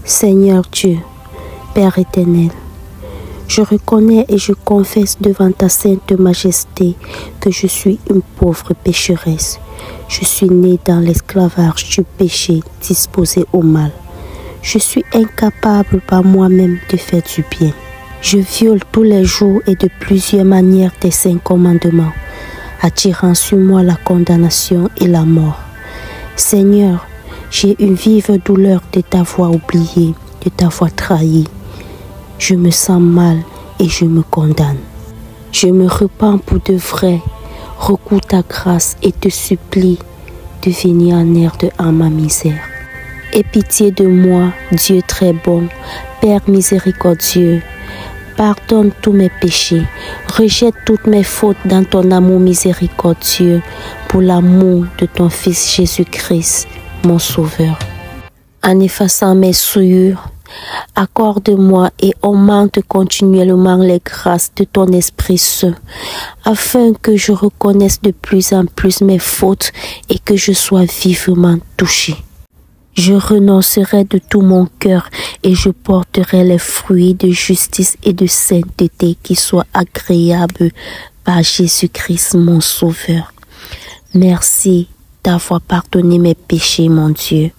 Seigneur Dieu, Père éternel, je reconnais et je confesse devant ta sainte majesté que je suis une pauvre pécheresse. Je suis née dans l'esclavage du péché, disposée au mal. Je suis incapable par moi-même de faire du bien. Je viole tous les jours et de plusieurs manières tes 5 commandements, attirant sur moi la condamnation et la mort. Seigneur, j'ai une vive douleur de t'avoir oublié, de t'avoir trahi. Je me sens mal et je me condamne. Je me repens pour de vrai, recours ta grâce et te supplie de venir en aide à ma misère. Aie pitié de moi, Dieu très bon, Père miséricordieux. Pardonne tous mes péchés, rejette toutes mes fautes dans ton amour miséricordieux pour l'amour de ton Fils Jésus-Christ, mon Sauveur. En effaçant mes souillures, accorde-moi et augmente continuellement les grâces de ton Esprit Saint, afin que je reconnaisse de plus en plus mes fautes et que je sois vivement touché. Je renoncerai de tout mon cœur et je porterai les fruits de justice et de sainteté qui soient agréables par Jésus-Christ, mon Sauveur. Merci d'avoir pardonné mes péchés, mon Dieu.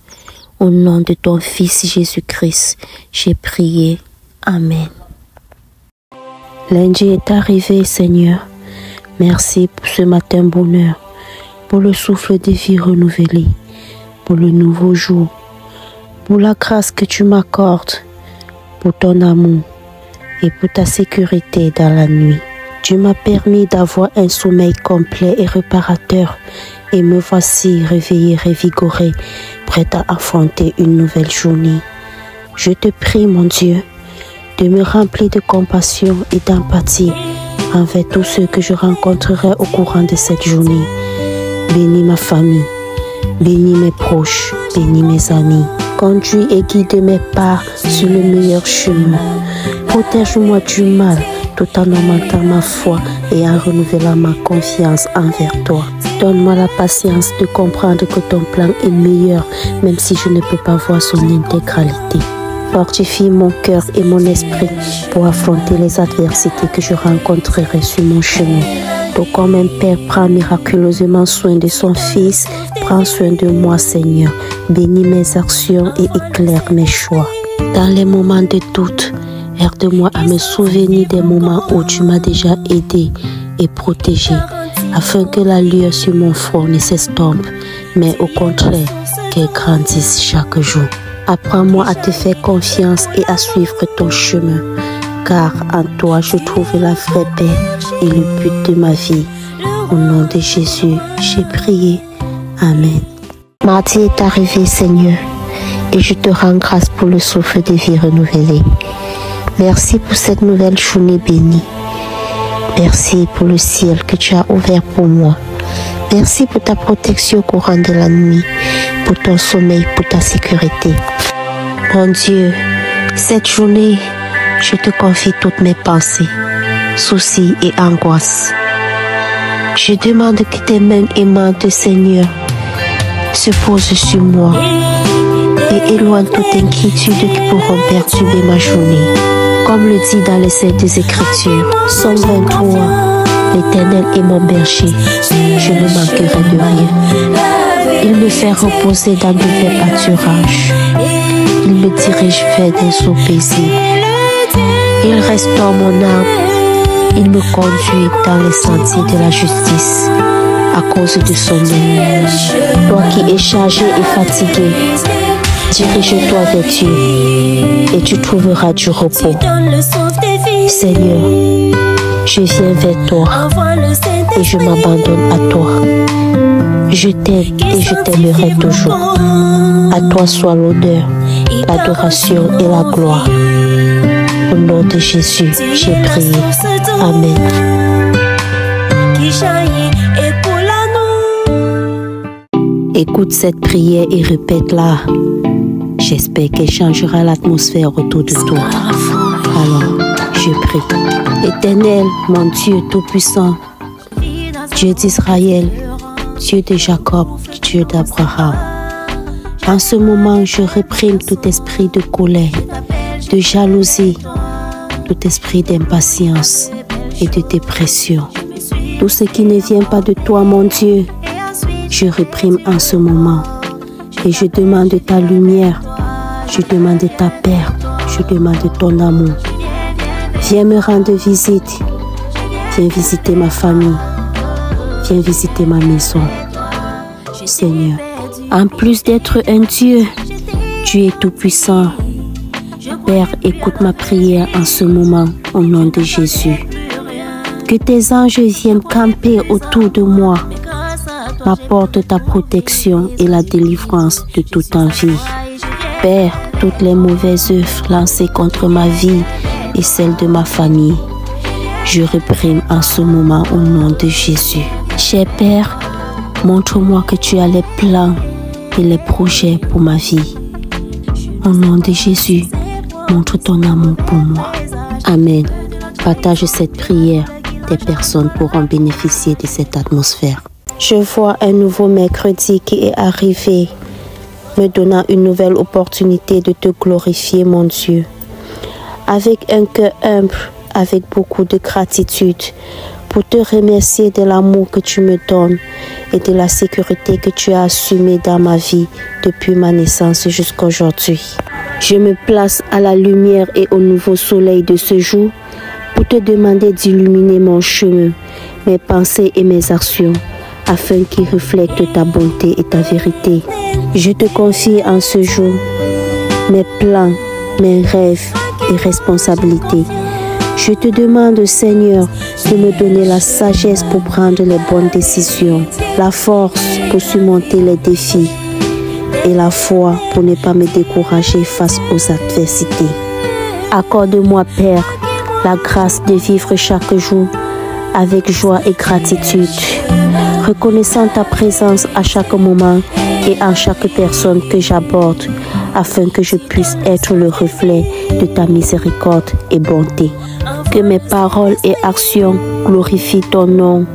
Au nom de ton Fils Jésus-Christ, j'ai prié. Amen. Lundi est arrivé, Seigneur. Merci pour ce matin bonheur, pour le souffle de vie renouvelé, pour le nouveau jour, pour la grâce que tu m'accordes, pour ton amour et pour ta sécurité dans la nuit. Tu m'as permis d'avoir un sommeil complet et réparateur et me voici réveillé, revigoré, prête à affronter une nouvelle journée. Je te prie, mon Dieu, de me remplir de compassion et d'empathie envers tous ceux que je rencontrerai au courant de cette journée. Bénis ma famille, bénis mes proches, bénis mes amis. Conduis et guide mes pas sur le meilleur chemin. Protège-moi du mal tout en augmentant ma foi et en renouvelant ma confiance envers toi. Donne-moi la patience de comprendre que ton plan est meilleur, même si je ne peux pas voir son intégralité. Fortifie mon cœur et mon esprit pour affronter les adversités que je rencontrerai sur mon chemin. Tout comme un père prend miraculeusement soin de son fils, prends soin de moi, Seigneur. Bénis mes actions et éclaire mes choix. Dans les moments de doute, aide-moi à me souvenir des moments où tu m'as déjà aidé et protégé, afin que la lueur sur mon front ne s'estompe, mais au contraire, qu'elle grandisse chaque jour. Apprends-moi à te faire confiance et à suivre ton chemin, car en toi je trouve la vraie paix et le but de ma vie. Au nom de Jésus, j'ai prié. Amen. Mardi est arrivé, Seigneur, et je te rends grâce pour le souffle de vie renouvelé. Merci pour cette nouvelle journée bénie. Merci pour le ciel que tu as ouvert pour moi. Merci pour ta protection au courant de la nuit, pour ton sommeil, pour ta sécurité. Mon Dieu, cette journée, je te confie toutes mes pensées, soucis et angoisses. Je demande que tes mains aimantes, Seigneur, se posent sur moi et éloigne toute inquiétude qui pourront perturber ma journée. Comme le dit dans les Saintes Écritures, Psaume 23, l'Éternel est mon berger, je ne manquerai de rien. Il me fait reposer dans de verts pâturages. Il me dirige vers des eaux paisibles. Il restaure mon âme. Il me conduit dans les sentiers de la justice à cause de son nom. Toi qui es chargé et fatigué, dirige-toi vers Dieu et tu trouveras du repos. Seigneur, je viens vers toi et je m'abandonne à toi. Je t'aime et je t'aimerai toujours. À toi soit l'honneur, l'adoration et la gloire. Au nom de Jésus, j'ai prié. Amen. Écoute cette prière et répète-la. J'espère qu'elle changera l'atmosphère autour de toi. Alors, je prie. Éternel, mon Dieu Tout-Puissant, Dieu d'Israël, Dieu de Jacob, Dieu d'Abraham, En ce moment, je réprime tout esprit de colère, de jalousie, tout esprit d'impatience et de dépression. Tout ce qui ne vient pas de toi, mon Dieu, je réprime en ce moment. Et je demande ta lumière, je demande ta paix, je demande ton amour. Viens me rendre visite, viens visiter ma famille, viens visiter ma maison. Seigneur, en plus d'être un Dieu, tu es tout-puissant. Père, écoute ma prière en ce moment, au nom de Jésus. Que tes anges viennent camper autour de moi, m'apportent ta protection et la délivrance de toute envie. Père, toutes les mauvaises œuvres lancées contre ma vie et celle de ma famille, je réprime en ce moment au nom de Jésus. Cher Père, montre-moi que tu as les plans et les projets pour ma vie. Au nom de Jésus, montre ton amour pour moi. Amen. Partage cette prière. Des personnes pourront bénéficier de cette atmosphère. Je vois un nouveau mercredi qui est arrivé, me donnant une nouvelle opportunité de te glorifier, mon Dieu. Avec un cœur humble, avec beaucoup de gratitude, pour te remercier de l'amour que tu me donnes et de la sécurité que tu as assumée dans ma vie depuis ma naissance jusqu'à aujourd'hui. Je me place à la lumière et au nouveau soleil de ce jour pour te demander d'illuminer mon chemin, mes pensées et mes actions, afin qu'ils reflètent ta bonté et ta vérité. Je te confie en ce jour mes plans, mes rêves et responsabilités. Je te demande, Seigneur, de me donner la sagesse pour prendre les bonnes décisions, la force pour surmonter les défis et la foi pour ne pas me décourager face aux adversités. Accorde-moi, Père, la grâce de vivre chaque jour avec joie et gratitude, reconnaissant ta présence à chaque moment et en chaque personne que j'aborde, afin que je puisse être le reflet de ta miséricorde et bonté. Que mes paroles et actions glorifient ton nom,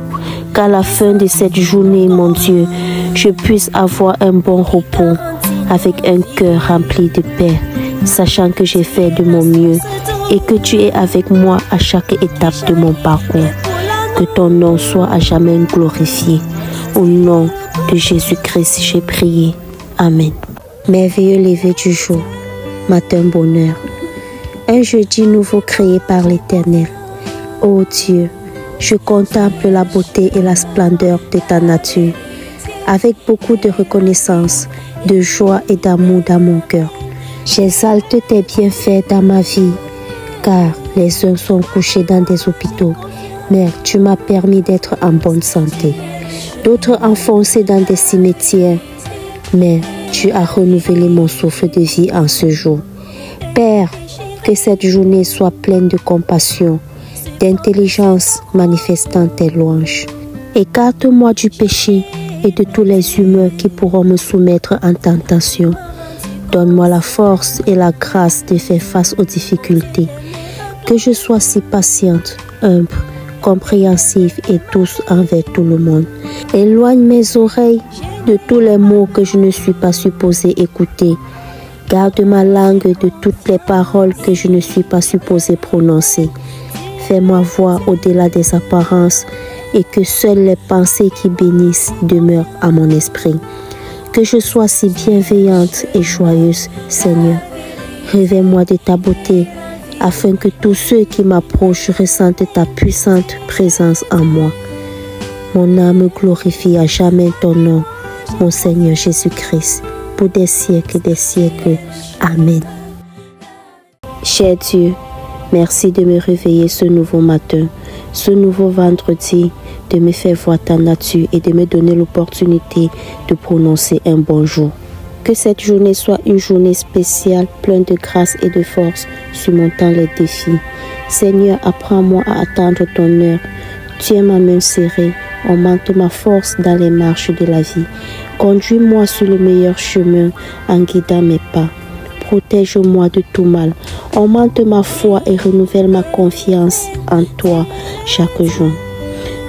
qu'à la fin de cette journée, mon Dieu, je puisse avoir un bon repos avec un cœur rempli de paix, sachant que j'ai fait de mon mieux et que tu es avec moi à chaque étape de mon parcours. Que ton nom soit à jamais glorifié. Au nom de Jésus-Christ, j'ai prié. Amen. Merveilleux lever du jour, matin bonheur. Un jeudi nouveau créé par l'Éternel. Ô Dieu, je contemple la beauté et la splendeur de ta nature, avec beaucoup de reconnaissance, de joie et d'amour dans mon cœur. J'exalte tes bienfaits dans ma vie, car les uns sont couchés dans des hôpitaux, mais tu m'as permis d'être en bonne santé. D'autres enfoncés dans des cimetières, mais tu as renouvelé mon souffle de vie en ce jour. Père, que cette journée soit pleine de compassion, d'intelligence manifestant tes louanges. Écarte-moi du péché et de tous les humeurs qui pourront me soumettre en tentation. Donne-moi la force et la grâce de faire face aux difficultés. Que je sois si patiente, humble, compréhensive et douce envers tout le monde. Éloigne mes oreilles de tous les mots que je ne suis pas supposée écouter. Garde ma langue de toutes les paroles que je ne suis pas supposée prononcer. Fais-moi voir au-delà des apparences et que seules les pensées qui bénissent demeurent à mon esprit. Que je sois si bienveillante et joyeuse, Seigneur. Révèle-moi de ta beauté afin que tous ceux qui m'approchent ressentent ta puissante présence en moi. Mon âme glorifie à jamais ton nom, mon Seigneur Jésus-Christ, pour des siècles et des siècles. Amen. Cher Dieu, merci de me réveiller ce nouveau matin, ce nouveau vendredi, de me faire voir ta nature et de me donner l'opportunité de prononcer un bonjour. Que cette journée soit une journée spéciale, pleine de grâce et de force, surmontant les défis. Seigneur, apprends-moi à attendre ton heure. Tiens ma main serrée, augmente ma force dans les marches de la vie. Conduis-moi sur le meilleur chemin en guidant mes pas. Protège-moi de tout mal. Augmente ma foi et renouvelle ma confiance en toi chaque jour.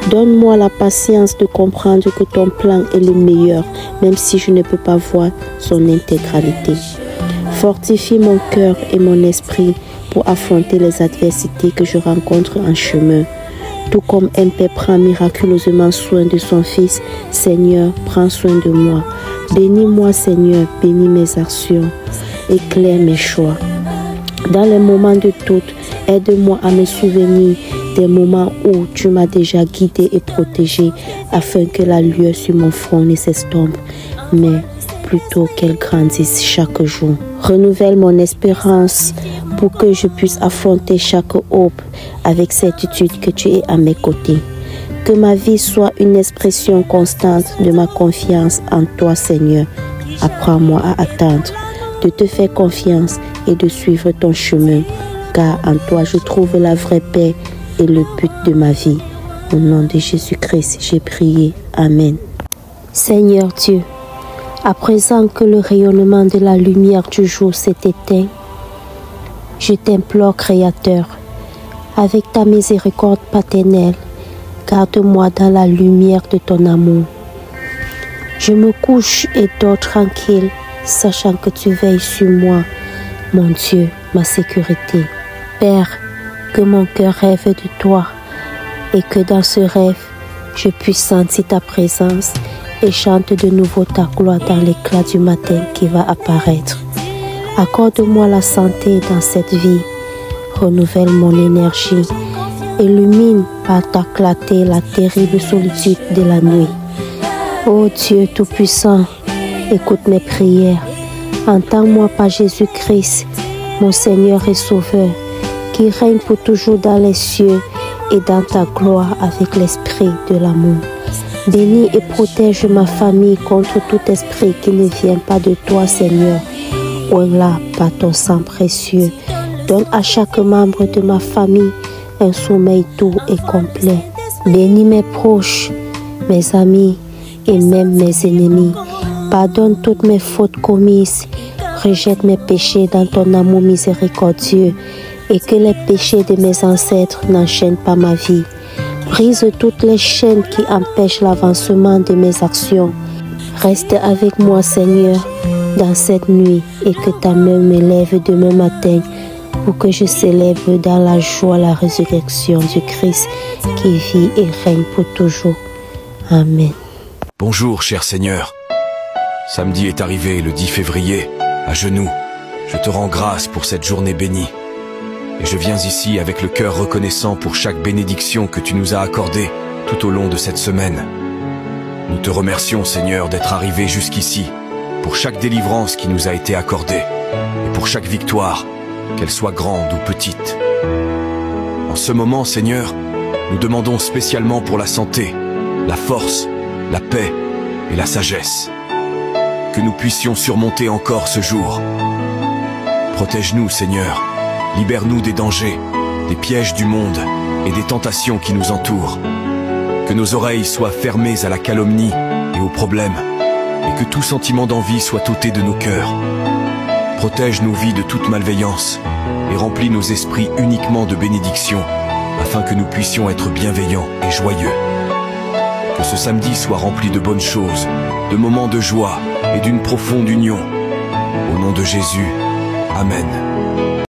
Donne-moi la patience de comprendre que ton plan est le meilleur, même si je ne peux pas voir son intégralité. Fortifie mon cœur et mon esprit pour affronter les adversités que je rencontre en chemin. Tout comme un père prend miraculeusement soin de son fils, Seigneur, prends soin de moi. Bénis-moi, Seigneur, bénis mes actions, éclaire mes choix. Dans les moments de doute, aide-moi à me souvenir des moments où tu m'as déjà guidé et protégé, afin que la lueur sur mon front ne s'estompe, mais plutôt qu'elle grandisse chaque jour. Renouvelle mon espérance pour que je puisse affronter chaque aube avec certitude que tu es à mes côtés. Que ma vie soit une expression constante de ma confiance en toi, Seigneur. Apprends-moi à attendre, de te faire confiance et de suivre ton chemin, car en toi je trouve la vraie paix et le but de ma vie. Au nom de Jésus-Christ, j'ai prié. Amen. Seigneur Dieu, à présent que le rayonnement de la lumière du jour s'est éteint, je t'implore, Créateur, avec ta miséricorde paternelle, garde-moi dans la lumière de ton amour. Je me couche et dors tranquille, sachant que tu veilles sur moi, mon Dieu, ma sécurité. Père, que mon cœur rêve de toi et que dans ce rêve, je puisse sentir ta présence et chante de nouveau ta gloire dans l'éclat du matin qui va apparaître. Accorde-moi la santé dans cette vie, renouvelle mon énergie, illumine par ta clarté la terrible solitude de la nuit. Ô Dieu Tout-Puissant, écoute mes prières, entends-moi par Jésus-Christ, mon Seigneur et Sauveur, qui règne pour toujours dans les cieux et dans ta gloire avec l'esprit de l'amour. Bénis et protège ma famille contre tout esprit qui ne vient pas de toi, Seigneur. Ouvre-la par ton sang précieux. Donne à chaque membre de ma famille un sommeil doux et complet. Bénis mes proches, mes amis et même mes ennemis. Pardonne toutes mes fautes commises. Rejette mes péchés dans ton amour miséricordieux et que les péchés de mes ancêtres n'enchaînent pas ma vie. Brise toutes les chaînes qui empêchent l'avancement de mes actions. Reste avec moi, Seigneur, dans cette nuit et que ta main me lève demain matin pour que je célèbre dans la joie la résurrection du Christ qui vit et règne pour toujours. Amen. Bonjour, cher Seigneur. Samedi est arrivé, le 10 février, à genoux. Je te rends grâce pour cette journée bénie. Et je viens ici avec le cœur reconnaissant pour chaque bénédiction que tu nous as accordée tout au long de cette semaine. Nous te remercions, Seigneur, d'être arrivé jusqu'ici, pour chaque délivrance qui nous a été accordée, et pour chaque victoire, qu'elle soit grande ou petite. En ce moment, Seigneur, nous demandons spécialement pour la santé, la force, la paix et la sagesse. Que nous puissions surmonter encore ce jour. Protège-nous, Seigneur. Libère-nous des dangers, des pièges du monde et des tentations qui nous entourent. Que nos oreilles soient fermées à la calomnie et aux problèmes, et que tout sentiment d'envie soit ôté de nos cœurs. Protège nos vies de toute malveillance et remplis nos esprits uniquement de bénédictions, afin que nous puissions être bienveillants et joyeux. Que ce samedi soit rempli de bonnes choses, de moments de joie et d'une profonde union. Au nom de Jésus, Amen.